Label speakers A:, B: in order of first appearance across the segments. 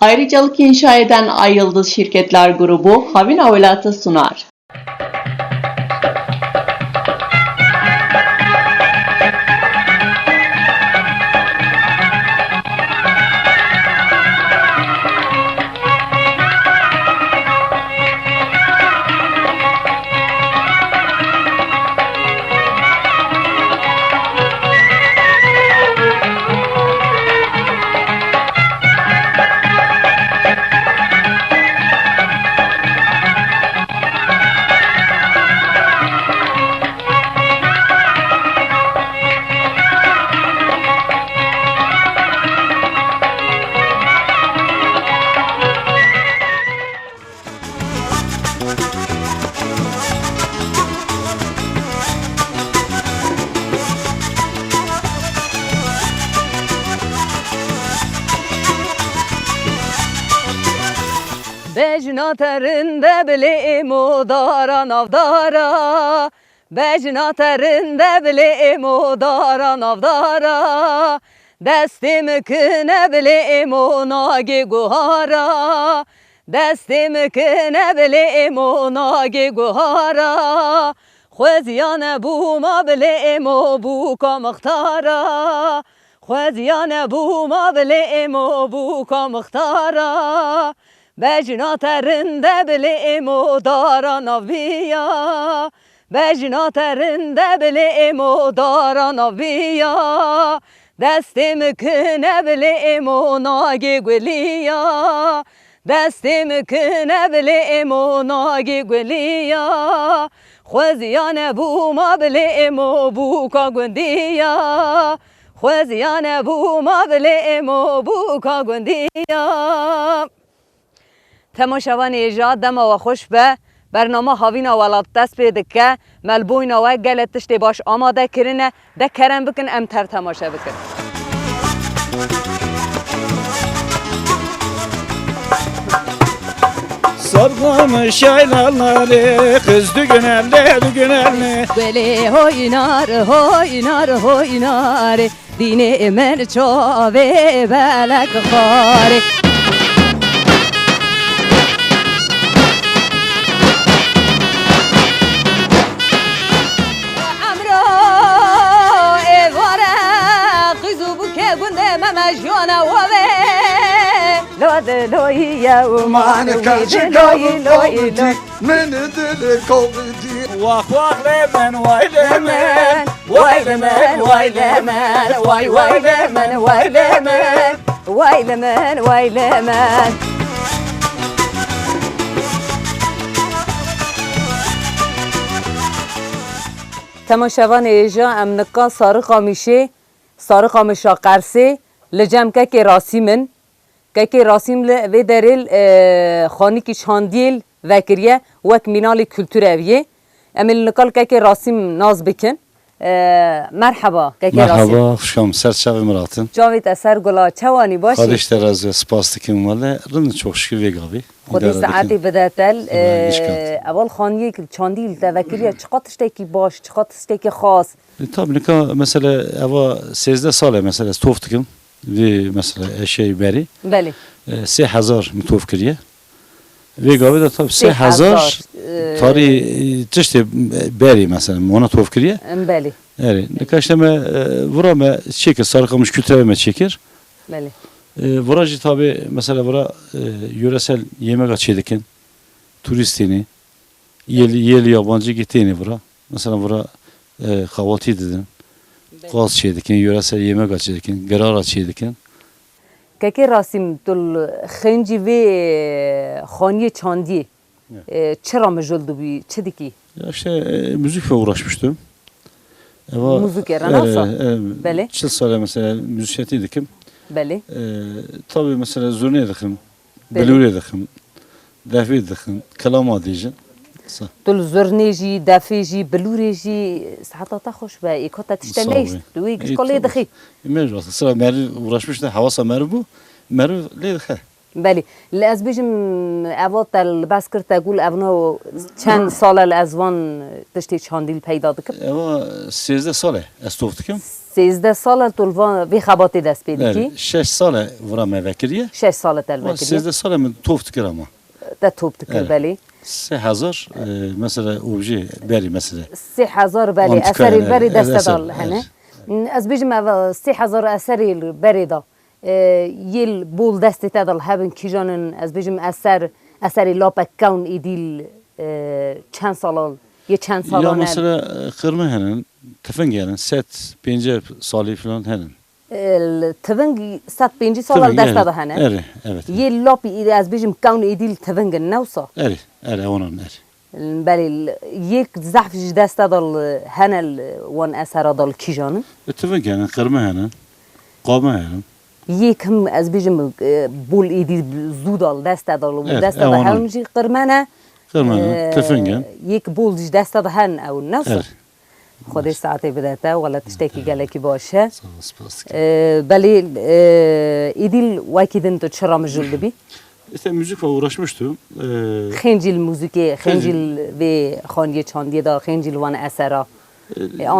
A: Ayrıcalık inşa eden Ay Yıldız Şirketler Grubu Havina Olat'ı sunar.
B: Bejna terinde bileyim o dara navdara. Bejna terinde bileyim o dara navdara. Destimi kine bileyim o nagi guhara. Destimi kine bileyim o nagi guhara. Khweziyane buma bileyim o buka mıhtara. Khweziyane buma bileyim o buka mıhtara. Bejna terinde bileyim o dara naviya. Bejna terinde bileyim o dara naviya. Destimi kine bileyim o nagi güliya. Destimi kine bileyim o nagi güliya. Khweziyane buma bileyim o buka gündiya. Khweziyane buma bileyim o buka gündiya. تماشاوان ایجا دم و خوش به برنامه هاوینا ولات دست پیدا که ملبوینا و گلتش دی باش آماده کرنه ده کرم بکن امتر تماشا بکن
C: Sarılmış yaylaları kız düğünelle düğünelle
B: Böyle hoynar hoynar hoynar dine emer çave belek khare لويا ومان لوي لوي
C: من دل قوتي واخ واخ لمن واي لمن
B: واي لمن واي لمن واي واي لمن واي لمن واي لمن واي لمن تماشاوان ایجا امنکا سارقا میشه سارقا مشا قرسه لجمکه که راسی من که راسیم و دریل خانی کی چاندیل وکریه وک مینال کلتور اویه امل نکال که راسیم ناز بکن مرحبا که راسیم
C: مرحبا خوشم سرچاوی مراتن
B: جاوید اثر گلا چوانی باشی
C: خودش در از سپاس دکیم ولی رن çok şükür ویگابی
B: خودی ساعتی بدتل اول خانی چاندیل وکریه چقدرش تکی باش چقدرش تکی خاص
C: tabii neka mesela ava 13 sale mesela tof dikim ve mesela eşeği beri
B: بله
C: 3000 mitof kiriye ve gavi de tabii 3000 tarihi işte beri mesela ona tof kiriye
B: بله
C: yani neka işte me vurama çekir sarıkamış kültüreme çekir
B: بله
C: vuracı tabii mesela vura yöresel yemek açıyordken turistini yerli yabancı gittiğini vura mesela vura kahvaltı edin gaz çeydikin yöresel yemek açıyordken garar açıyordken
B: که راسیم دل خنجی و خانی چاندی چرا مجلد بی چه دیکی
C: ya işte müzikle uğraşmıştım.
B: Müzik nasıl? Bele.
C: Çıl sale mesela müzisyetiydim.
B: بله
C: Tabii mesela zurne edim, belure edim, defi edim, kalama diyeceğim.
B: دل زرنیجی دفیجی بلوریجی ساعتا خوش به ایکاتا تشتمیش دوی کلی دخی
C: Mecbur. Sıra meri uğraşmıştı. Havasa meri bu. Meri leydi.
B: بله لاز بیشم اوات تل بس کرد تقول ابنا چند سال الازوان تشتی چاندیل پیدا دکم
C: Ama 13 sale ez toftikim.
B: 13 سال تولوان وی خباتی دست پیدا کی
C: 6 sale vura mevekiriye.
B: 6 سال تل
C: Ama
B: بکری
C: 13 sale mi toftikir ama.
B: تا توپ تکر
C: Evet.
B: بله
C: 3000 mesela obje beri mesela.
B: 3000 بله
C: منطقه
B: اثری
C: يعني.
B: بری دست
C: أثر.
B: دال هنه از بیشم 3000 اثری بری دا یل بول دست تدال هبن کیجانن از بیشم اثری لاپک کون ایدیل چند سال یه چند
C: Ya
B: سالانه
C: mesela kırmızı henin, tefengenin, set, pencere sali falan henin.
B: التفنج 150 سال دست داده هنه
C: Eri, evet.
B: یه لاپی ایده از بیشم کون ایدیل تفنگ نوسا
C: Eri onun eri.
B: بله یک زحف دست دال هنل وان اثر دال کیجانن
C: Tefengenin, kırmızı henin, قامه henin.
B: یک هم از بیشم بول ایدی زودال دست دال و
C: Evet,
B: دست داده
C: onun.
B: هنجی قرمانه
C: Kırmızı, tefengen.
B: یک بول دست داده هن او نوسا
C: Evet.
B: خودی ساعتی بدهتا ولا تشتکی گلکی باشه
C: Sağ olasın.
B: بله ایدیل وایکیدن تو چرا مجول دبی
C: İşte müzikle uğraşmıştım.
B: خنجیل موزیکی خنجیل و خانیه چاندیه دا خنجیل وان اثرا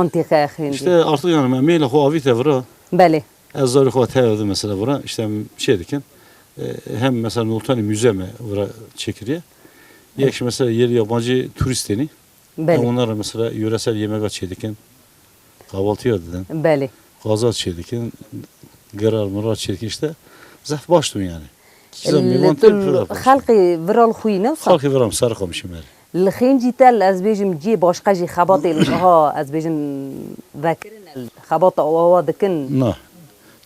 B: آنتیقه خنجیل
C: İşte artık yani ben meyle ho avite vura.
B: بله
C: Ezzari ho tevdi mesela vura. İşte şey dikin. Hem mesela Noltani müze mi vura çekiriye. Yek mesela yer yabancı turistini.
B: بله
C: Onlara mesela yöresel yemek açıyorduk. Kahvaltı yerden.
B: بله
C: Gaza açıyorduk. Garar murar çedik işte. Zaf baştım yani. Kizem mivan tepkiler.
B: خلقی ورال خوی نوسا
C: Halkı veram sarı kamışım yani.
B: الخنجی تل از بیجم جی باشقجی خبات ها از بیجم وکرن خبات آوا دکن
C: Na.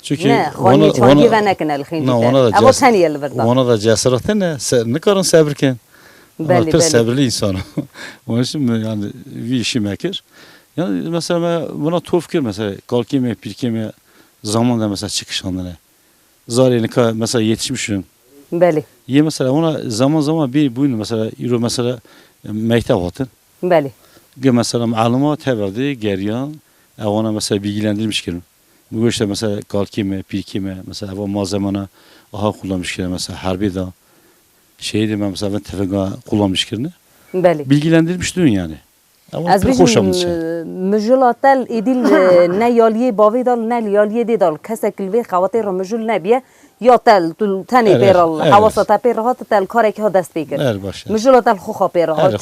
C: Çünkü
B: نه خانیه چاندیه و نکن الخنجی
C: Na
B: تل
C: ona da
B: اما تنی الوردا
C: ona da cesaretin ne? Ne kadar sabırken.
B: بله
C: Pek
B: بله
C: sabırlı insan. Onun için yani bir işi mekir. Yani mesela buna tofkir mesela kalkime pirkime zamanda mesela çıkış anları. Zareni mesela yetişmişim.
B: بله
C: Ye mesela ona zaman bir bugün mesela euro mesela mektep atın.
B: بله
C: Mesela malumat verdi geriyan. Ona mesela bilgilendirmiş ki. Bu işte mesela kalkime pirkime mesela bu malzemene aha kullanmış ki mesela harbi da şeydi mesela ben tefega kullanmış ki.
B: بله
C: Bilgilendirmiş dün yani. Ama
B: از
C: pek
B: بیشم
C: hoşlanmış şey.
B: مجلاتل ایدیل نه یالیه باوی دال نه یالیه دی دال کسی کلوی خواطر را مجل نبیه یا تل تنی
C: Evet,
B: پیرال
C: evet.
B: حواسات پیرهات تل کاری که ها دست بکر
C: Her başta.
B: مجلاتل خوخا پیرهات
C: Her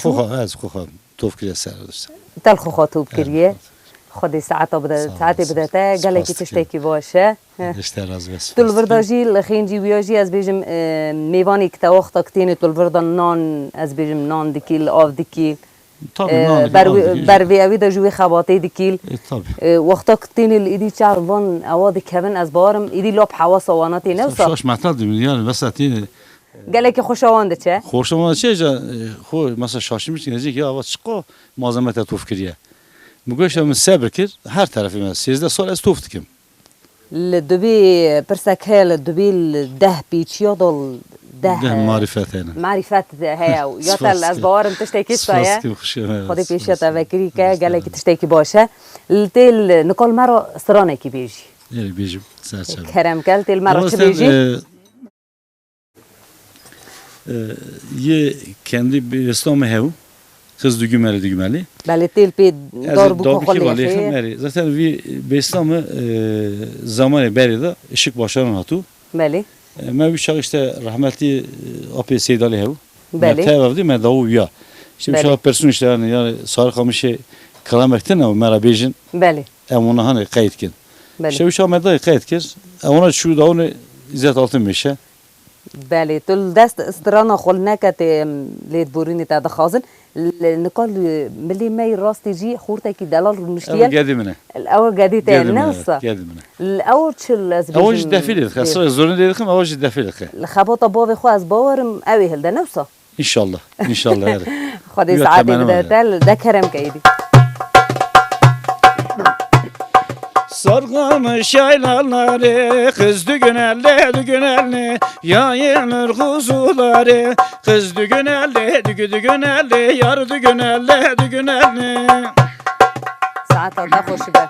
C: koka tofkire serdir.
B: تل خوخا توب کریه خودی ساعتا بده
C: سلام.
B: ساعتی بده تا گله کی
C: سپاس
B: تشتکی باشه
C: İşte razı olsun.
B: تول ورداجی لخینجی ویاجی از بیجم میوانی که وقت کتینی تول وردان نان از بیجم نان دکیل آف دکیل
C: Tabii ne
B: بر وی اوی دا جوی خواطی دکیل
C: tabii.
B: وقتا کتینی ایدی چار وان اوادی کبن از بارم ایدی لاب حواس واناتی نوسا
C: Şaş matladım yani mesela tini
B: گله کی خوشاوانده چه
C: hoşuma şeyce mesela şaşırmış diyecek ya çıkı malzemete tofkiriye. Bu göçte sabırkir her tarafı mesela sizde sonra ez toftikim.
B: لدبي برسك هي لدبي ده بيتشيو دول
C: De marifet yani.
B: معرفات هيا يوتل از بارم تشتكي شويه خدي بيشي تفكري كا قالك تشتكي باشه التيل نقول مرة سرانه كي بيجي
C: Yani bijim serçe.
B: كرم كل تيل مرة
C: Ama
B: شو
C: sen,
B: بيجي
C: ye kendi bir İslam'ı hev. Kız düğmeli.
B: بله تيل بي دار بوكو
C: Dabiki
B: خلي
C: vali
B: خير
C: meri. Zaten bir İslam'ı zamanı beri de ışık başlaran hatu.
B: بله
C: Ben bir şah işte rahmetli Ape Seydali hev.
B: Beli.
C: Tevavdi me davu ya. Şimdi
B: Beli.
C: şah person işte yani Sarıkamış'ı kalamekten ama merabejin
B: بله
C: ona hani kayıtkin.
B: بله
C: İşte şu medayı kayıtkir. Ona şu da onu izzet altın meşe.
B: بله تل دست استرانا خل نكت ليت بوريني تا دخازن نقول ملي ماي راستي جي خورتك دلال
C: Ama
B: المشتيل
C: gedimine.
B: الاول قديت
C: Gedimine.
B: نوصا
C: Gedimine.
B: الاول تشل از
C: Avaj defil edik. Asıl zorun dedik ama avaj defil edik.
B: الخبطه بابي خو از باورم اوي هل ده نوصا
C: İnşallah. İnşallah yani.
B: خدي
C: يو
B: ساعات
C: تمام
B: بدأ
C: يعني.
B: تل ده كرم كايدي
C: Sargamış yaylaları, kız dügünelli, yayılır kuzuları, kız dügünelli, yar dügünelli.
B: ساعات ده خوش به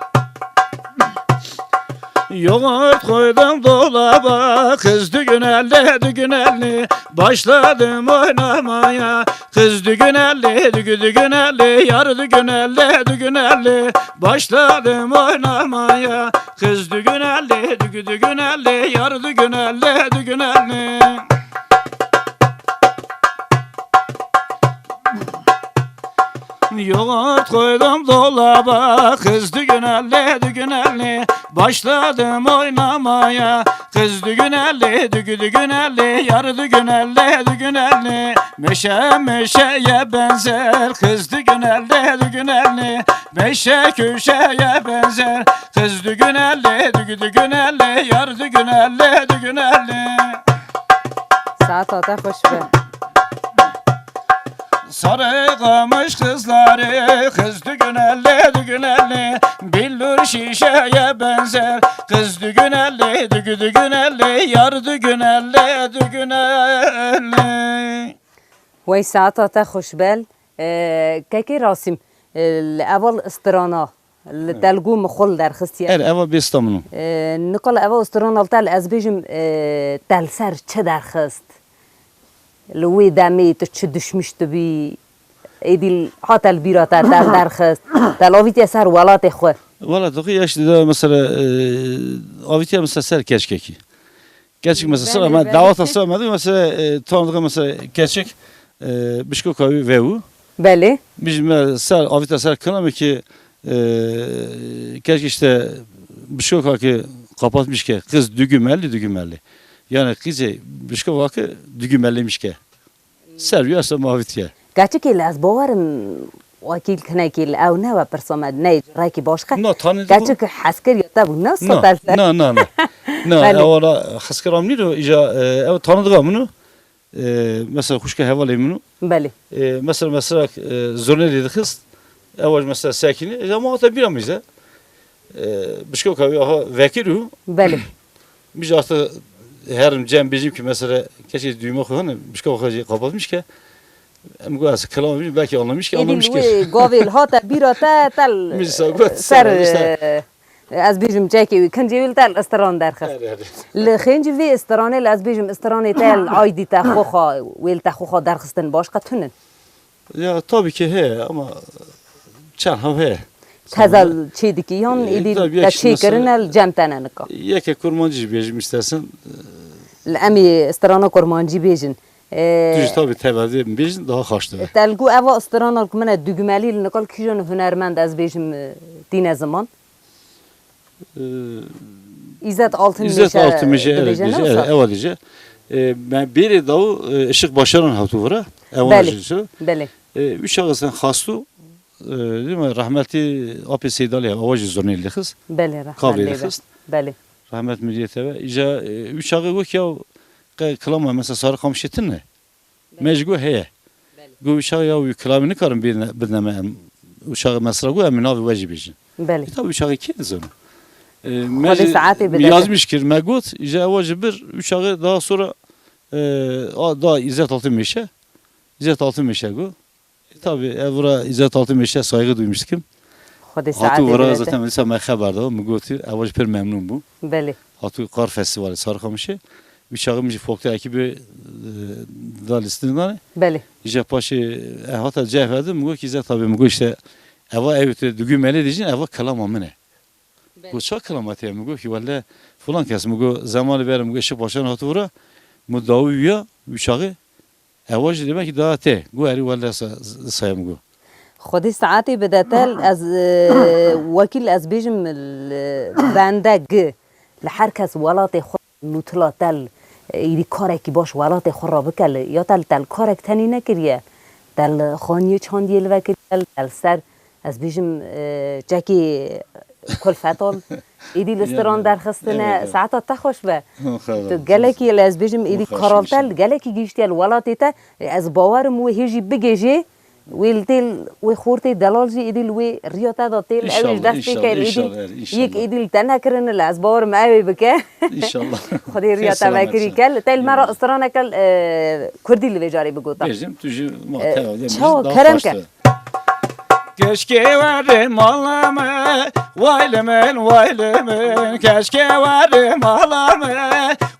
C: Yoğurt koydum dolaba, kız düğün elli, başladım oynamaya. Kız düğün elli, yar düğün elli, başladım oynamaya. Kız düğün elli, yar düğün elli. Yoğurt koydum dolaba, kız düğün elli, başladım oynamaya. Kız düğün elli, yar düğün elli. Meşeye benzer, kız düğün elli, meşe köşeye benzer. Kız düğün elli, yar düğün elli.
B: Saat ata hoş be.
C: Sarı kamış kızları, kız düğün elli, billur şişeye benzer. Kız düğün elli, yar düğün elli.
B: وي ساعتها تاخش بال كاكي راسم الأول استرانا التلقو مخل در خستيا
C: Eva Bestamun'un.
B: نقول أول استرانا تال أزبيجم تال سر چه در خست لوي دمي تش دشمش تبي ايدي حتى البيرة در خست تلاويت يسار ولات خو
C: Valla doğru yaşlı da mesela avitiye mesela ser keşkeki. Gerçek mesela sıra ama davet asılmadı mesela tanıdığı mesela gerçek bişko kavi vehu.
B: بله
C: Bizim ser avitiye ser kanamı ki keşke işte bişko kaki kapatmış ki kız düğümelli. Yani kızı bişko kaki düğümelliymiş ki. Ser yasa mavitiye.
B: قاچك الأز باورم وكيل كناكيل أو نوا برسومد نيج راكي باشخة
C: No tanıdık.
B: قاچك حسكر يطاب الناس
C: No,
B: تلسر
C: no.
B: Bəli.
C: Evvela haskaram neydi o? Evet tanıdık bunu. Mesela kuşka hevalayım bunu.
B: بله
C: Mesela zorneliydi kız. Evvel mesela sakini. Ama hatta bir amıydı. Bişko kavi aha vekiru.
B: بله
C: Biz artık her cem bizim ki mesela keşke düğme koyan bişko kavi kapatmış ki. Hem bu aslında kalamış belki anlamış ki anlamış ki.
B: إيدي قابل هاتا بيراتا تل
C: Misal
B: سر از بيجم جاكي كنجي تل استران در خست لخنجي في استرانه از بيجم استرانه تل عايدي تخوخا ويل تخوخا در خستن باش قتنن
C: Ya tabii ki he ama çan he.
B: تزال چي دكيان إيدي
C: tabii
B: لا شي
C: mesela-
B: كرنا الجمتنا نكا
C: Yeke kurmancı becim istersen.
B: الأمي استرانا كرمانجي بيجن
C: Düz tabii tevelli becim daha kaçtı.
B: تلقو أوا استرانا كمنا دجمالي لنقول كيجون هنرمند از بيجم دين زمان İzzet Altınmeşe
C: İzzet Altınmeşe evet
B: diyeceğin
C: diyece,
B: olsa?
C: evet diyece. Ben bir davu ışık başaran hatuvra.
B: Bəli, bəli.
C: Üç ağızdan hastu. Değil mi? Rahmetli Api Seydali avacı zornelli kız.
B: Bəli,
C: Kabli
B: rəhmətli.
C: kız.
B: Bəli.
C: Rahmet milliyete ve ica üç ağı yok ya kılama mesela sarı kamışetin ne? Mecgu heye. Bu üç ağı ya kılamını karın birneme uşağı mesela bu emin abi vacibicin.
B: Bəli.
C: Tabii uşağı kiniz onu.
B: Hadi saati bir
C: Yazmış ki megut ica vacib bir uşağı daha sonra daha İzzet Altınmeşe. İzzet Altınmeşe bu. Tabii evra İzzet Altınmeşe saygı duymuştum.
B: Xudi
C: Hatu
B: saati
C: vara
B: bir
C: zaten mesela ben haberdar megutu avacı per memnun bu.
B: Bəli.
C: Hatu Kar Festivali Sarıkamışı. Uşağımız folkta ekibi da listinden.
B: Bəli.
C: İşte paşı hatta cevherdi mi ki tabii mi işte eva evde düğmeli diyeceksin eva kalam amene. Bu çok kalamat ya mi ki valla falan kes mi zamanı verim mi işe başan hatu vura mu davuya uşağı evacı demek ki daha te. Bu eri valla sayım bu.
B: خودی ساعتی بدتل از وکیل از بیجم بنده گ لحر کس ولات خود نوتلا تل ایدی کاری که باش ولات خود را بکل یا تل کارک تنی نکریه تل خانیه چاندیل وکیل تل سر از بیجم جاکی کل فتال ایدی لستران در خستنه ساعتا تخوش به تو گلکی از بیجم ایدی کارال تل گلکی گیشتیل ولاتی تا از باورم و هیجی بگیجی ويلتيل وخورتي دلالجي إديل وي ريوتا داتيل أويش دستي كيل إديل يك إديل تنكرن الأسبار معاوي بكا
C: إن شاء الله
B: خدي ريوتا باكري كل تيل مرة أسرانا كل كردي اللي بيجاري بقوطا
C: Bizim tücü muhtemelen
B: شو كرم كا
C: Keşke varım ağlama Vaylimin vaylimin Keşke varım ağlama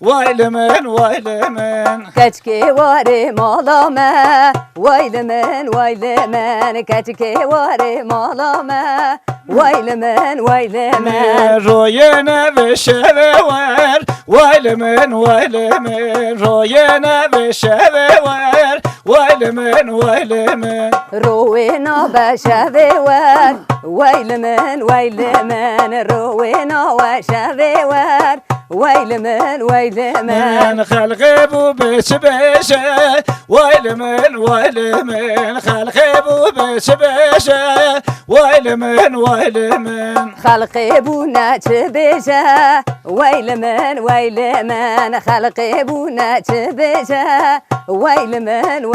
C: Vaylimin vaylimin
B: Keşke varım ağlama Vaylimin vaylimin Keşke varım ağlama Vaylimin vaylimin
C: Royene ve şeve var Vaylimin vaylimin Royene ve şeve var Vaylimin vaylimin
B: روينا بشافيور ويل من ويل من روينا وشافيور ويل من ويل من
C: من خلقي بو بيش بيشة ويل من خلقي بو بيش بيشة ويل من
B: خلقي بونا تبيجا ويل من خلقي بونا تبيجا ويل من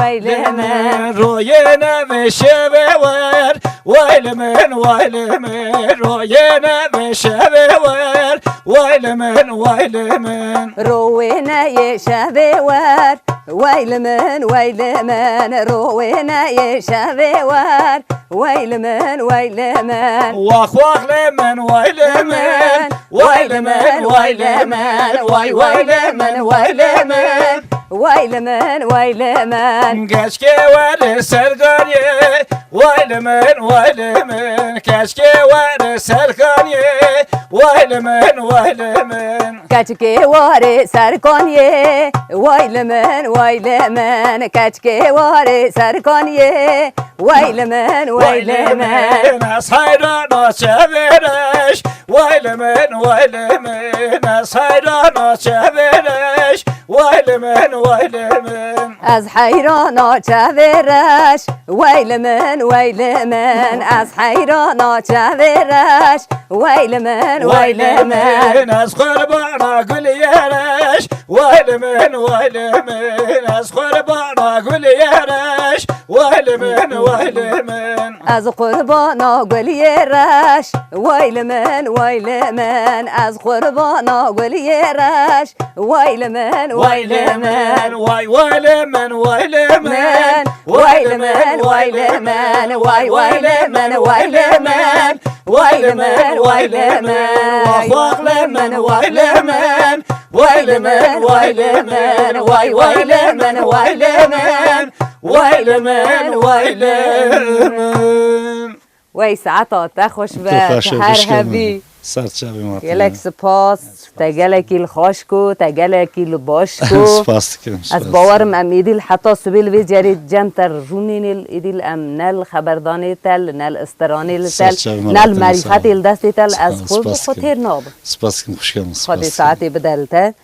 C: روينا بشبه ور ويل من روينا بشبه ور ويل من
B: روينا يشافيور ويل من روينا يشافيور ويل من
C: واخ واخ لمن ويل من ويل من واي ويل من
B: ويل من
C: Keşke var serganye Vaylimin Keşke var serganye Vaylimin
B: كاتكي واري سركانيه ويل من كاتكي واري سركانيه ويل من
C: Sayrana çevireş Vaylimin Sayrana çevireş Vaylimin
B: از حيرانا چاویرش ويل من از حيرانا چاویرش ويل من
C: Az kurbana gül yereş Vaylimin Az kurbana gül yereş Vaylimin
B: از قربانا گلی رش ويل من از قربانا گلی رش ويل من
C: واي ويلمن
B: ويلمن
C: واخواق لمن ويلمن
B: وي ساعتها تخوش هر هبي
C: سرچاوی مات
B: گلک سپاس تگلکی الخاشکو تگلکی الباشکو
C: سپاس دکرم
B: از باورم ام ایدیل حتی سبیل وی جرید جم تر رونین ایدیل ام نل خبردانی تل نل استرانی تل نل معرفت دست تل از خود خاطر ناب
C: سپاس کن خوش کردم
B: خاطر ساعتی بدلته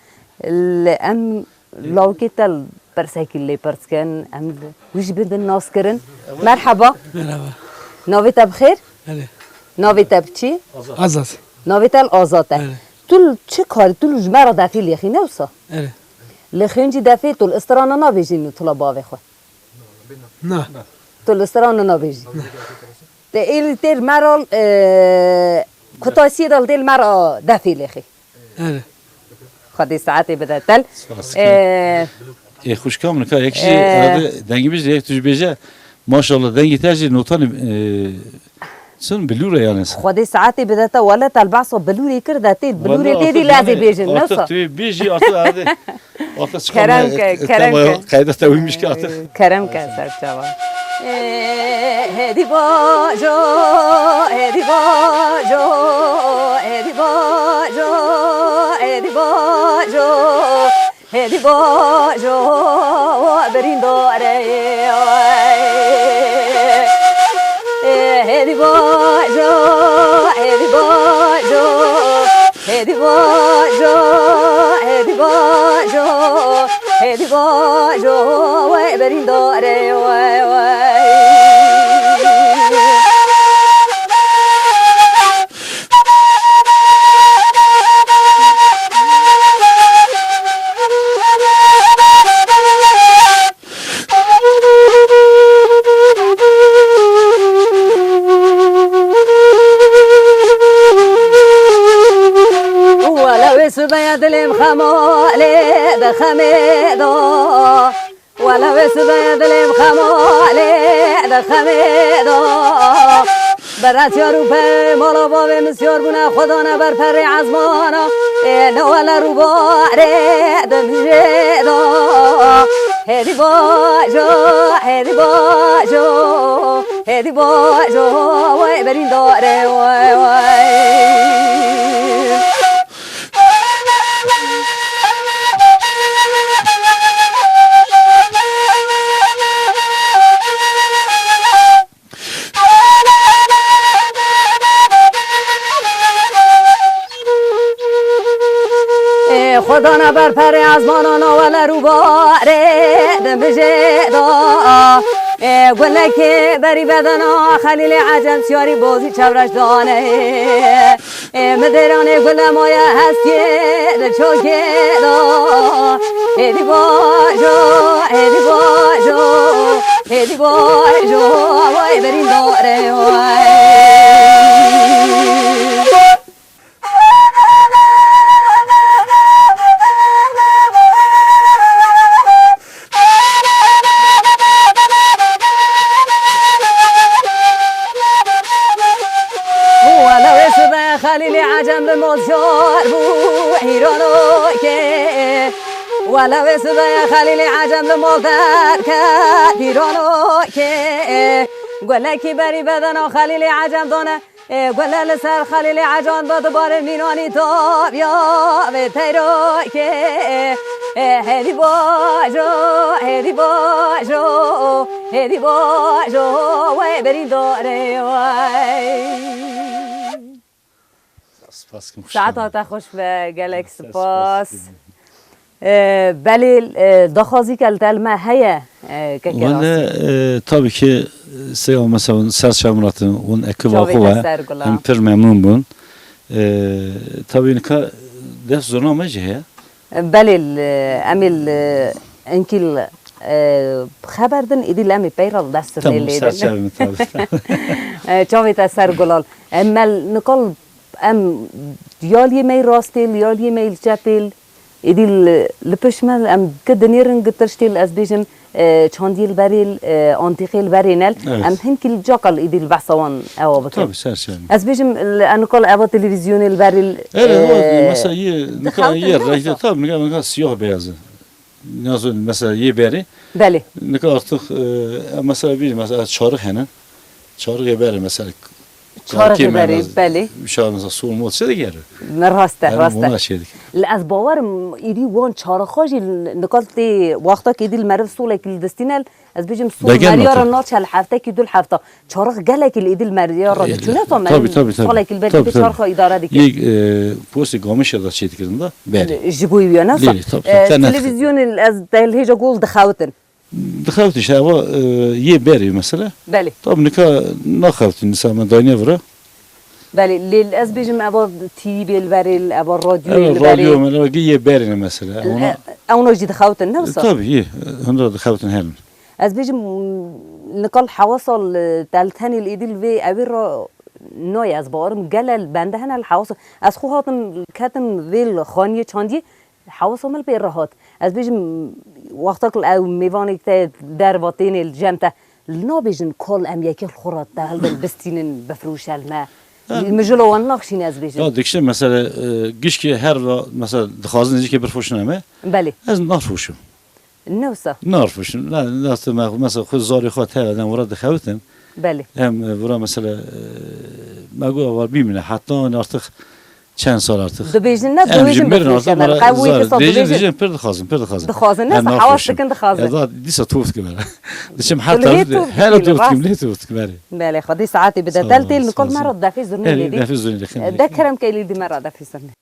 B: ام لاوکی تل برسکی لی پرسکن ام وش بدن ناس کرن مرحبا ناویت بخیر ناویت بچی
D: آزاد
B: ناویت آزاده تول چه کاری تول جمعه دفعی لیخی نوسا
D: اره
B: لخيونجي دافي تول استرانا نابيجي نو طلبا خو
D: نه
B: تول استرانا نابيجي تيل تيل مرال كتاسي دال تيل مرا دافي لخي
D: اره
B: خدي ساعتي بدتل
C: خوش کام نکا یک چیزی دنگی بیش یک توش بیشه ماشاءالله دنگی تاجی نوتان سن بلوره يعني
B: خدي ساعتي بدتا ولا تلبعصو بلوري كردا تيل بلوري تيدي لازم بيجي نوصا
C: بيجي هذا
B: كرم
C: قاعدة تويمش كاتر
B: كرم كسر شباب هدي باجو هدي باجو هدي باجو هدي باجو هدي باجو برين داري هدي باجو هدي باجو هدي باجو هدي باجو هدي باجو برين داري بيد الخمالي بخميدو ولا وسدا دلم خماله دخمدا برات یارو په مالا باب مسیار بونه خدا نبر پر عزمانا نوالا رو باره دمجه دا هدی باجو هدی باجو هدی باجو وای برین داره وای وای خدا نبر پر از مانانا ولا رو باره دمجه دا گله که بری بدنا خلیل عجم سیاری بازی چورش دانه مدرانه گله مایه هستیه در چوکه دا هدی باجو هدی باجو هدی باجو وای برین داره وای خلیل عجم به مزار بو ایرانو که ولو صدای خلیل عجم به مزار کرد ایرانو که گله کی بری بدن خلیل عجم دانه گله لسر خلیل عجم داد بار مینانی تاب یا به تیرو که هدی باجو هدی باجو هدی باجو وای بری داره وای ساعتها خوش به گلک سپاس بله دخوازی که التلمه هیا که
C: ولی tabii ki سیاه مثلا سر شمراتن اون اکواقو و هم پر ممنون بون tabii نکا دست زنا مجه
B: بله امیل انکل خبردن ایدی لمی پیرال دست
C: لیدن تمام سر
B: چاوی تسر گلال امال نکال ام یالی می راستیل یالی می چپیل ایدیل لپشمل ام کدنیرن گترشتیل از بیشم چاندیل بریل آنتیخیل برینل ام هنکل جاکل ایدیل بحثوان او بکن
C: tabii سرشم
B: از بیشم انکال او تلویزیونیل بریل
C: مثلا یه رنگ tabii نگاه siyah beyazı nasıl mesela یه بری
B: بله
C: نگاه artık mesela bir mesela çarık hemen çarık beri mesela
B: چهارقی بری بله
C: شاید مثلا سول موت شده گره
B: راسته از باورم ایدی وان چهارخاجی نکالتی وقتا که ایدی المرف سوله که دستینل از بیشم سول مریار ناچ هفته که دول هفته چهارخ گله که ایدی المریار را چونه تا من سوله که بری چهارخ اداره دیگه
C: یک پست گامش داد چیت کردن دا بری
B: جگوی بیانه تلویزیون از دلهجا گول دخوتن
C: دخلتش هوا یه بری مثلا
B: بله
C: طب نکا نخوتین مثلا من داینه ورا
B: بله لیل از بیشم ابا تی بیل بری ابا رادیو
C: من یه بری مثلا
B: اونو جدید خوتن نه بس
C: طب یه هنر خوتن هرم
B: از بیشم نقل حواصل تلتنی الایدیل و اویر را نوی از بارم گلل بنده هن الحواصل از خو هاتم کتم ویل خانی چاندی حواصل مل بیرهات از بیشم وقتا کل او میوانی که در واتین الجمته نابیجن کل امیکی الخورات دهل بستینن بفروش الماء المجلو والنقشين از بیشتر.
C: دیگه مثلا گیش که هر مثلا دخوازن دیگه که برفروشن همه.
B: بله.
C: از نارفروشم.
B: نوسا.
C: نارفروشم. نه مثلا خود زاری خود هر آدم ورد دخوتن.
B: بله.
C: هم ورا مثلا مگو اول بیمینه حتی نارتخ چند سال artık.
B: دبیجن نه دبیجن بفروشن.
C: قوی تصاب دبیجن پر دخوازن.
B: دخوازن نه حواس کن دخوازن.
C: یا دیسا توفت کبره. دشم حتی هر توفت کم لیت توفت کبره.
B: بله خدي ساعتي بدأ تلتيل نقول مرة دافي زرنا ليدي.
C: دافي زرنا لكن.
B: ذكرهم كيلي دي مرة دافي زرنا.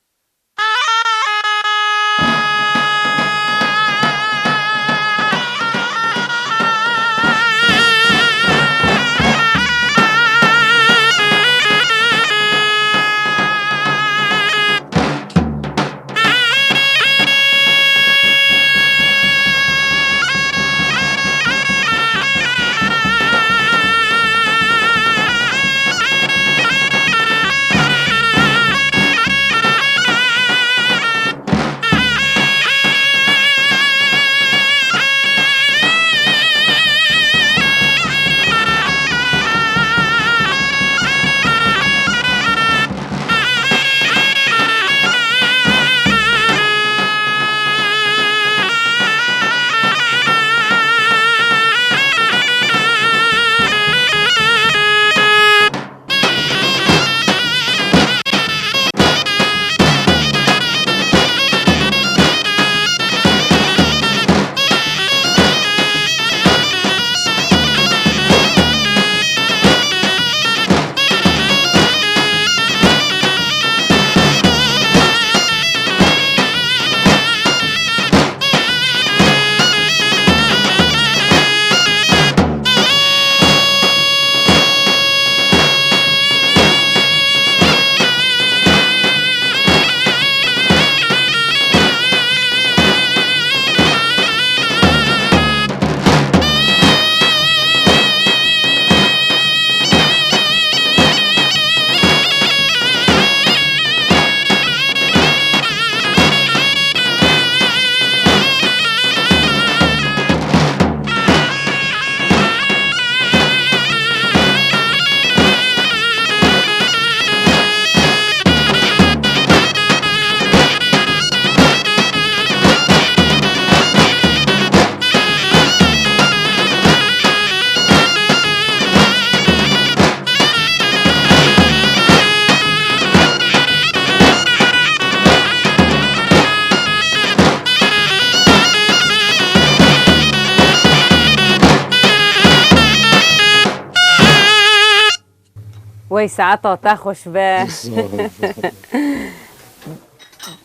B: خدای ساعت تخوش به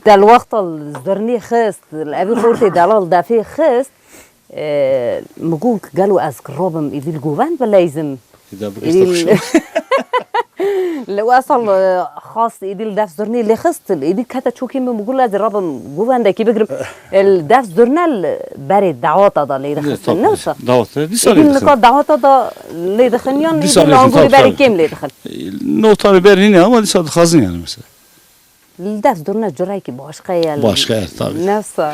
B: در وقت الزرنی خست الأبي خورتي دلال دافي خست مقول قالوا أذكر رابم إذا الجوفان بلايزم
C: إذا بقيت
B: لو أصل خاص إيدي الدافع زرني اللي خست إيدي كاتا تشوكي من بقول هذا رابم جوفان ده كي بقرب الدافع زرنا بريد دعوات هذا اللي دخل نوصل
C: دعوات دي
B: إيدي
C: سالي
B: النقاط دعوات هذا اللي دخل يان إيدي العنقولي بري كم اللي دخل
C: نوتارı berhini ama dışarıda kazın yani mesela.
B: الدافع زرنا جرايكي başka yer
C: Başka yer tabii.
B: نفسه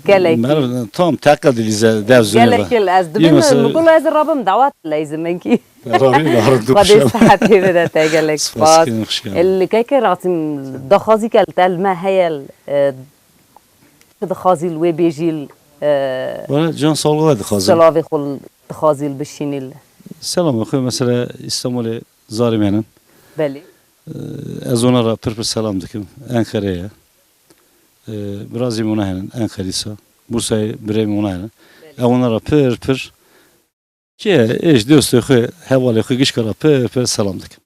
B: قالك
C: Ben tam tekrar dilize dev zürne.
B: قالك الأزدبين بقول هذا رابم دعوات لازم منكي
C: Rabbim yardım
B: قد ساعتي بدأت قالك
C: Spas
B: فاس
C: hoş geldin.
B: اللي كاكي راسم دخازي كالتال ما هي دخازي الوي بيجيل
C: Bana can sağlığı verdi kazın.
B: سلافي خل دخازي البشين
C: Selam okuyor mesela İstanbul'e Zarime'nin.
B: بالي
C: Ez onlara pır selam dikim Ankara'ya. Biraz imunahenin Ankara'ysa. Bursa'ya birey imunahenin. Onlara pır ki eş dostu hevali gişkara pır selam dikim.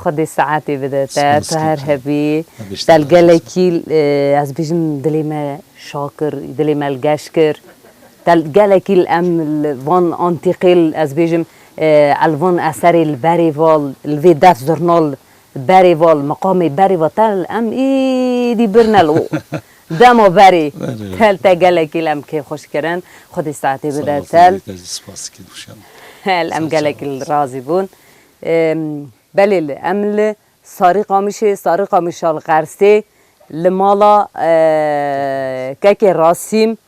B: خدي ساعتي بدأت
C: سپاس
B: تهر
C: كتير.
B: هبي
C: Hadi
B: دل قالكي از بيجم دلي ما شاكر دلي ما الجاشكر دل قالكي الأم الفان أنتقل از بيجم الفان أثري الباريفال الفي داف زرنال باريفال مقامي باريفال تل أم إيدي برنال دمو باري تل تقالكي الأم كيف خوش كرن خدي ساعتي بدأت تل
C: Spas ki hoş geldin.
B: الأم قالكي الرازي بون بله الأمل ساری قامشه القرصه لمالا که راسیم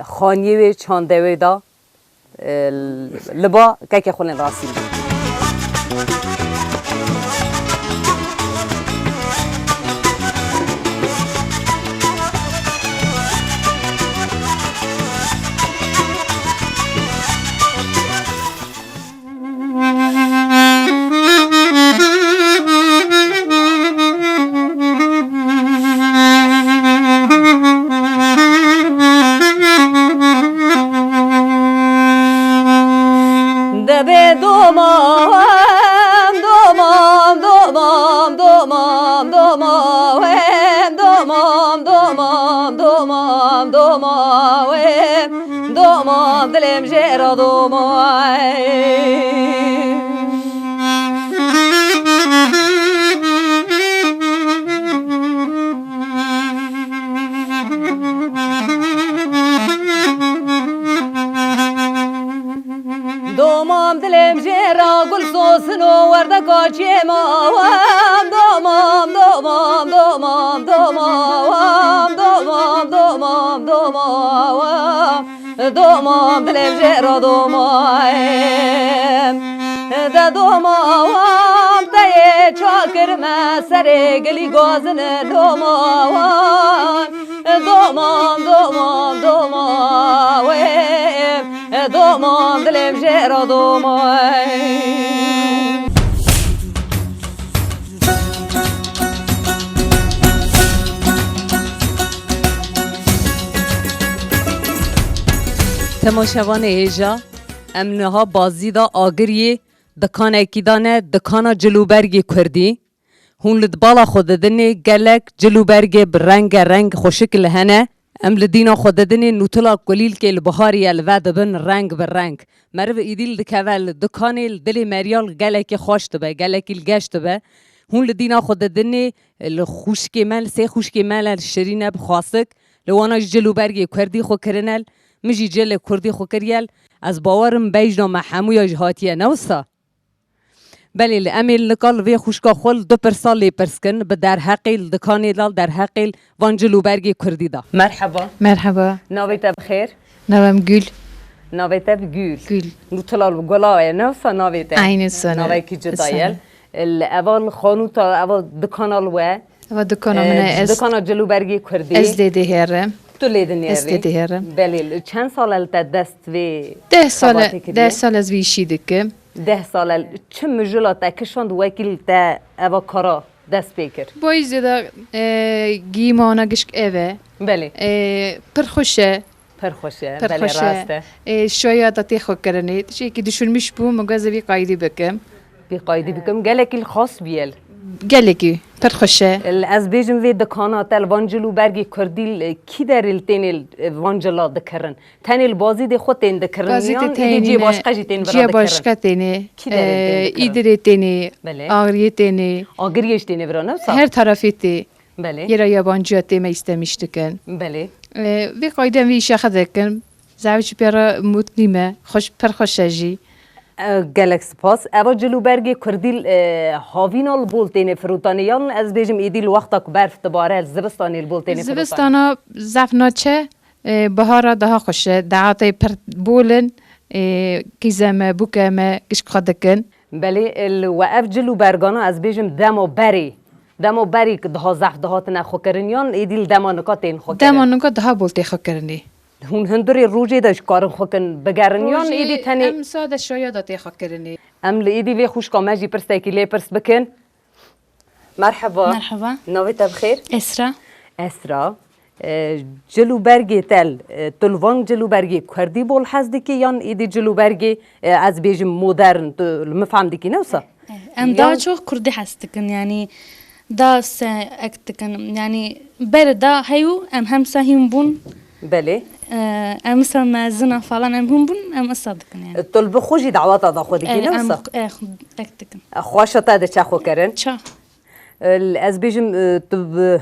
B: خانیه و چانده دا لبا که خون راسیم دبه دومام دومام دومام دومام دومام دومام دومام دومام دومام دومام دلم جرا دومام دلم جرا گل سوسنو ورده کاچی ماوام دومام دومام دومام دومام دومام دومام دومام دومام دلم جرا دومام ده دومام ده چاکر مسر گلی گازن دومام دومام دومام دومام دومام دلم جرا دومام تماشاوان هیجا امنها بازی دا آگریه دکان اکیدانه دکان جلوبرگی کردی هون لدبالا خود دنی گلک جلوبرگی برنگ خوشکل هنه ام لدینا خود دنی نوتلا قلیل که البهاری الواد بن رنگ برنگ مرو ایدیل دکول دکان دل مریال گلک خوشت به گلک الگشت به هون لدینا خود دنی الخوشکی مل سه خوشکی مل الشرینه بخواستک لوانا جلوبرگی کردی خو کرنل مجی جل کردی خو کریال از باورم بیجنا محمویا جهاتیه نوستا بله الامل نقال وی خوشکا خول دو پرسالی پرسکن به در حقیل دکانی دال در حقیل وانجلو برگی کردی دا مرحبا
E: مرحبا
B: ناویتا بخیر
E: نوام گل
B: ناویتا بگول
E: گل
B: نطلال بگلاه نوستا ناویتا
E: عین سنه
B: ناوی کی جدایل اول خانوتا اول دکانال
E: و دکان من
B: دکان جلو برگی کردی
E: از دیده هرم
B: تو لیدنی
E: از دیده هرم
B: بله چند سال التا دست وی
E: 10 سال از ویشی دکم
B: 10 سال چه مجلات کشاند وکیل تا اوا کارا دست بکر
E: بایی زیده گیمانا گشک اوه
B: بله
E: پرخوشه
B: پرخوشه بله راسته
E: شاید داتی خود کرنید چی که دشون میش بو مگه زوی قایدی بکم
B: بی قایدی بکم گلکی الخاص بیل
E: گلگی پر خوشه
B: از بیجم وی دکانات الوانجلو برگی کردیل کی در التین وانجلا دکرن تنیل بازی ده خود تین دکرن
E: بازی
B: میان
E: تین
B: ایدی جی باشقه جی تین برا
E: جی
B: دکرن
E: باشقه تینه
B: کی در التین دکرن؟
E: ایدره تینه
B: بله.
E: آگریه تینه
B: آگریش تین برا نفسا
E: her tarafı eti.
B: بله
E: Yere yabancı etme istemiştiken.
B: بله
E: Ve kayden ve işe kadekken. Zavcı pera mutlime. Hoş per hoşaji.
B: گلک سپاس اوا جلو برگی کردیل هاوینال بولتین فروتانیان از بیجم ایدیل وقتا که برف تباره زبستانیل بولتین فروتانی
E: Zivistana zafnaçe bahara daha hoşe. Dağatay per bolin. Kizeme bukeme giş kadekken.
B: بله الوقف جلو برگانا از بیجم دمو بری که ده زفت دهات نخو کرنیان ایدیل دما نکاتین خو کرن
E: Demanınca daha bol texa kerni.
B: هون هندوری روجی داش کارن خو کن بگرنیان ایدی تنی
E: Em sade şoya da texa kerni.
B: ام ایدی وی خوش کامجی پرسته کی لی پرس بکن مرحبا
F: مرحبا
B: نویت بخیر
F: اسرا
B: اسرا جلو برگی تل تلوان جلو برگی کردی بول حزدی کی یان ایدی جلو برگی از بیجم مدرن مفهم دی کی نوسا
F: ام daha çok Kurdi hastikin yani da se ektikin yani ber da hayu em hem sahim bun
B: بله
F: em مثلا mezuna falan em hum bun em asadıkın yani
B: طلب خوشی دعوت دا خودی کی
F: em
B: نوسا
F: ektikin
B: خواشا تا ده چخو کرن
F: ça
B: از بیجم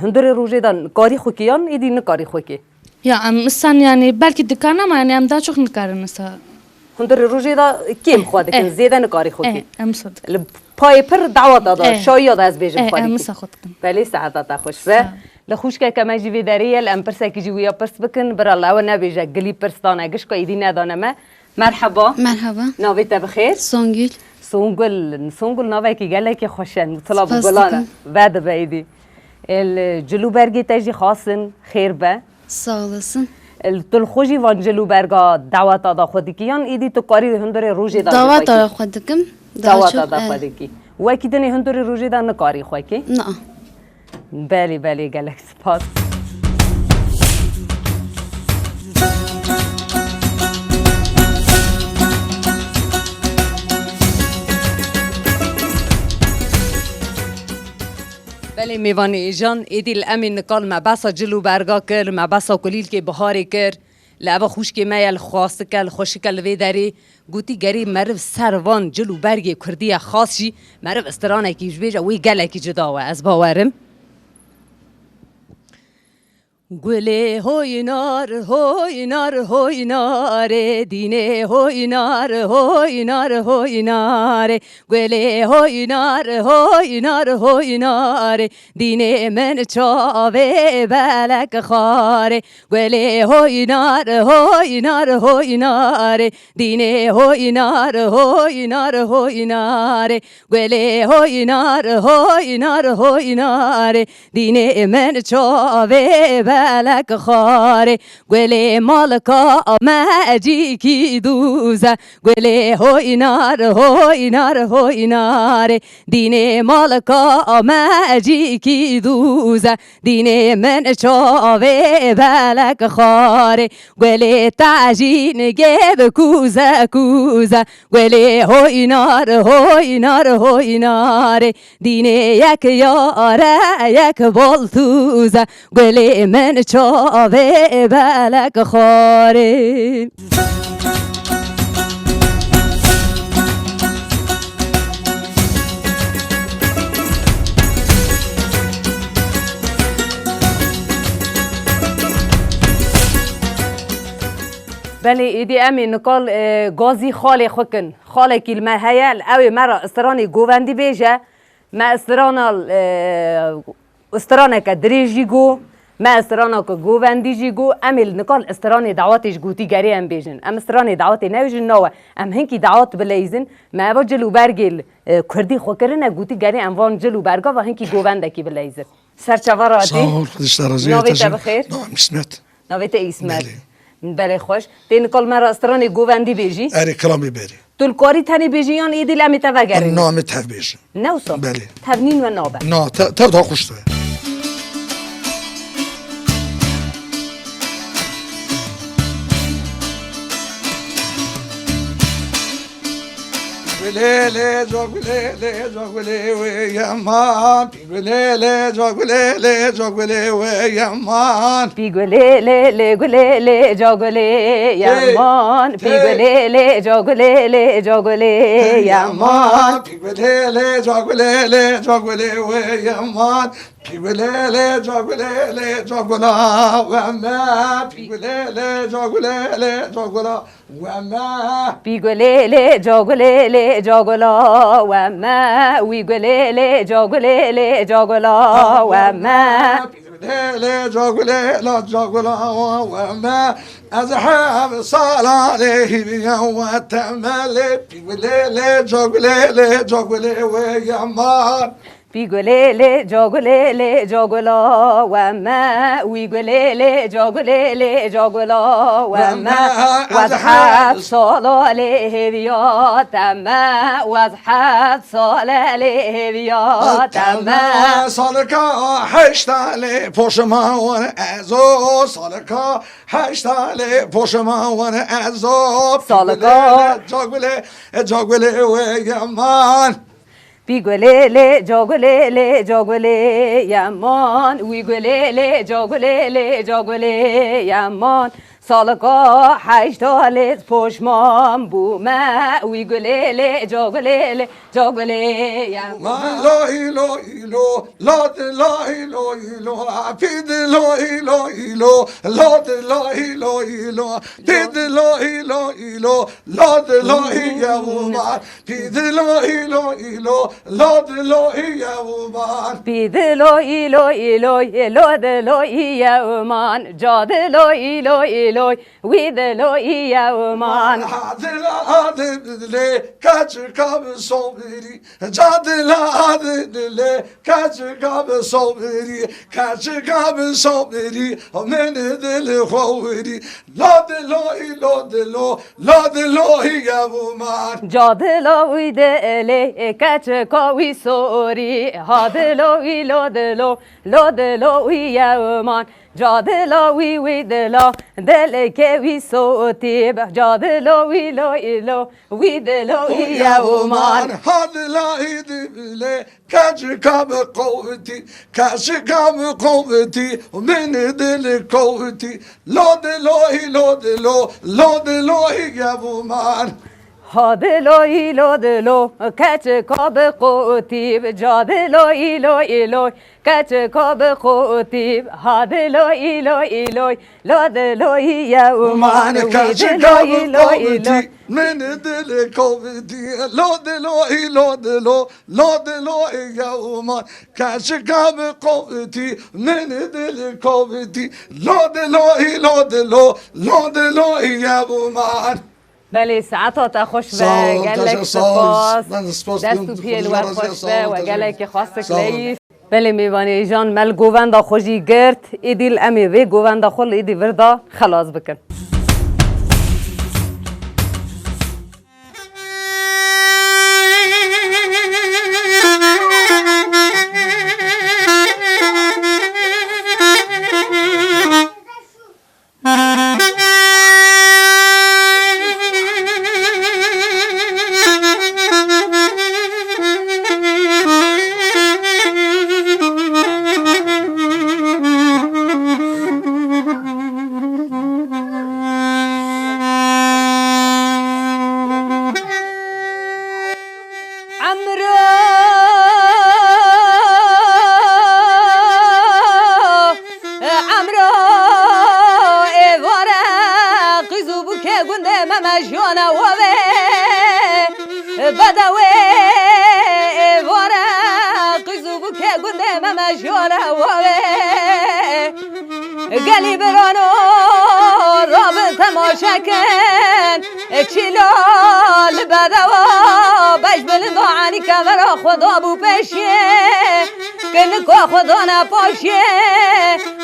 B: هندوری روجی دان کاری خو کیان ایدی نکاری خو کی
F: ya em insan yani belki dikan ama yani em daha çok nıkarın mesela
B: هندوری روجی دا کیم خو دکن زیاده نکاری خو کی
F: em sadık
B: پای پر دعوت دا شاید از بیجم خو
F: em
B: کی
F: sadıkın
B: بله سعادت خوش به لخوش که کما جوی داری الام پرسه کی جویا پرس بکن بر الله و نبیجه گلی پرستانه گش کو ایدی ندانمه مرحبا
G: مرحبا
B: نویت بخیر
G: سونگül
B: سونگل نوی کی گله کی خوشن طلب
G: سپاس
B: گلانه
G: دیدم.
B: بعد بیدی الجلو برگی تجی خاصن خیر به
G: sağ olasın.
B: التلخوجی وان جلو برگا دعوت دا خودی کیان ایدی تو کاری هندوری روجی دا
G: Davat ara koydum. Daha
B: دعوت
G: çok.
B: دا خودی کی و کی دنی هندوری روجی دا نکاری خو کی
G: نه.
B: بله بله گلک سپاس بله میوانی جان ایدی الامین نکال ما بسا جلو برگا کر ما بسا کلیل که بهاری کر لعبه خوش که میل خواست کل خوش کل وی داری گوتی گری مرو سروان جلو برگی کردی خاصی مرو استرانه کی جبیجه وی گله کی جداوه از باورم گله هوینار هوینار هوینار دینه هوینار هوینار هوینار گله هوینار هوینار هوینار دینه من چاوه بلک خاره گله هوینار هوینار هوینار دینه هوینار هوینار هوینار گله هوینار هوینار هوینار دینه من چاوه لك خاري قولي مالكا ما أجيكي دوزة قولي هوي نار هوي نار هوي نار ديني مالكا ما أجيكي دوزة ديني من شافي بالك خاري قولي تعجين جيب كوزة كوزة قولي هوي نار هوي نار هوي نار ديني يك يارا يك بولتوزة قولي من چاوه بلک خاره بله ایدی امی نکال گازی خاله خوکن خاله کلمه هیل اوی مرا استرانی گووندی بیجه ما استرانه که دریجی گو ما استرانه که گووندی گو امیل نکال استرانی دعواتش گوتی گری ام بیجن ام استرانی دعواتی نویجن نوه ام هنکی دعوات بلیزن ما با جلو برگل کردی خوکرنه گوتی گری ام وان جلو برگا و هنکی گوونده کی بلیزن سرچوارا
D: sağ ol kılıçlar razı
B: نویت بخیر
D: İsmet
B: نویت اسمت بله خوش تین کل مرا استرانی گووندی بیجی
D: eri kalami beri
B: تول کاری تنی بیجی یان ایدی لمی تفگرین
D: nami tevbejim
B: نوسا
D: بله.
B: تبنین و نابه
D: na ter daha kuştu Pigulele, jogulele, jogule we yaman. Pigulele, jogulele, jogule we yaman.
B: Pigolele, gulele, jogole, yaman. Pigolele, jogolele, jogole, yaman.
D: Pigulele, jogulele, jogule we yaman. Pigulele, jogulele, jogula wama. Pigulele, jogulele, jogula wama.
B: Pigolele, jogolele, jogola, wama. Wigolele, jogolele, jogola, wama.
D: Pigulele, jogulele, jogula wama. أزحاب صلاة بيوم تملي بيقولي جوجلي جوجلي ويامان
B: Pigolele, jogolele, jogola, wama. Wigolele, jogolele, jogola, wama. وازحف صلاله بياتما وازحف صلاله بياتما
D: سالكا هشتاله پشما ون ازو سالکا هشتاله پشما ون ازو
B: سالکا
D: جوگله جوگله و یمان
B: Pigolele, jogolele, jogole, yaman. Wigolele, jogolele, jogole, yaman. Salaka hashtalet poshman buma. Wigolele, jogolele, jogole, yaman.
D: La ilo ilo la de la ilo ilo apid la ilo ilo la de la ilo ilo pid la ilo ilo la de la yawma pid la ilo ilo la de la yawma
B: Pidelo ilo ilo ilo de lo iya uman. Jadelo ilo ilo widelo iya uman.
D: Adela adele kaçır kabı sobiri Cadela adele kaçır kabı sobiri Kaçır kabı sobiri Mene deli hoviri La de lo ilo de lo La de lo yavuman
B: Jadelo widele kache kawi sori. Hadelo ilo delo lo delo iya uman. Jadelo widelo dele ke wi sotib. Jadelo ilo ilo widelo iya uman.
D: Hadela idile kaçır kabı koviti Kaçır kabı koviti Mene deli koviti La de lo ilo de lo La de lo yavuman
B: Hadelo ilo delo kache kabe qotib. Jadelo ilo ilo kache kabe qotib. Hadelo ilo ilo lo delo iya uman.
D: kaçır
B: Widelo
D: kabı
B: ilo ilo
D: koviti Mene deli koviti Lo de lo ilo de lo Lo de lo yavuman Kaçır kabı koviti Mene deli koviti Lo de lo ilo de lo Lo de lo yavuman
B: بله ساعتها خوش به
D: سلام،
B: گلک
D: تشکر،
B: سپاس
D: من سپاس
B: دست و
D: کنم.
B: پیل
D: خدا
B: و
D: رضا،
B: خوش به
D: سلام،
B: و
D: تشکر.
B: گلک خواستک
D: سلام.
B: لیف بله میوانی جان مل گووندا خوشی گرد ایدیل امی وی گووندا خل ایدی وردا خلاص بکن گلی برانو راب تماشا کن چلال بدوا بش بلند عنی کورا خدا بو پشه کنکو خدا نپاشه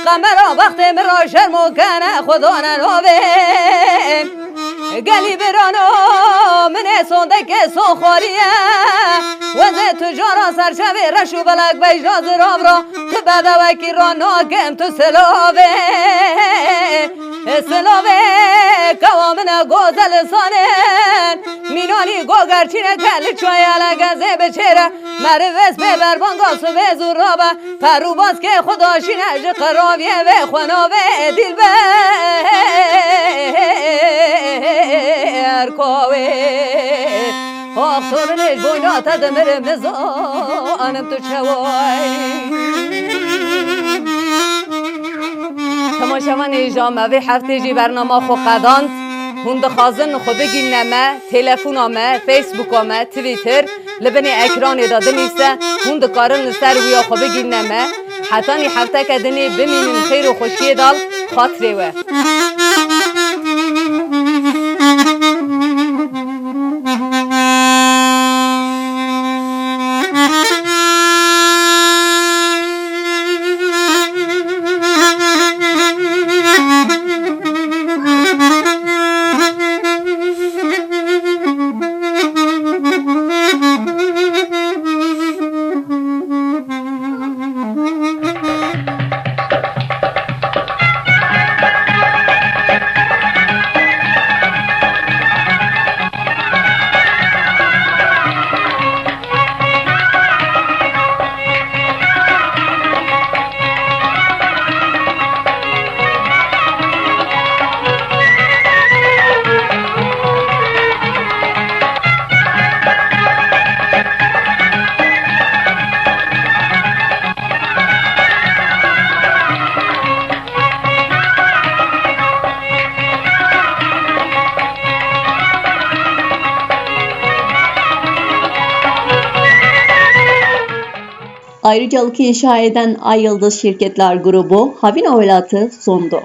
B: قمرا وقت مرا شرمو کنه خدا نروه گلی برانو من سونده که سون خوریه وزه تجارا سرشوی رشو بلک بجاز رام را تو بدوه کی را ناکم تو سلاوه سلاوه کوامن گوزلستانن مینانی گوگرچینه کل چویالا گزه بچره مروز ببر بانگاس و بزور رابا پرو باز که خداشینه جه قراویه و خوناوه دل بر کوه آخسارنش بوینا تا دمرم نزانم تو چوای تماشاوان ایجام و هفته جی برنامه خو قداند هون دخوازن خو بگین نمه تلفون آمه فیسبوک آمه تویتر لبنی اکران داده نیسته هون دکارن سر ویا خو بگین نمه حتی نی هفته کدنی بمینین خیر و خوشی دال خاطره و
A: Ayrıcalık inşa eden Ay Yıldız Şirketler Grubu Havina Olat'ı sundu.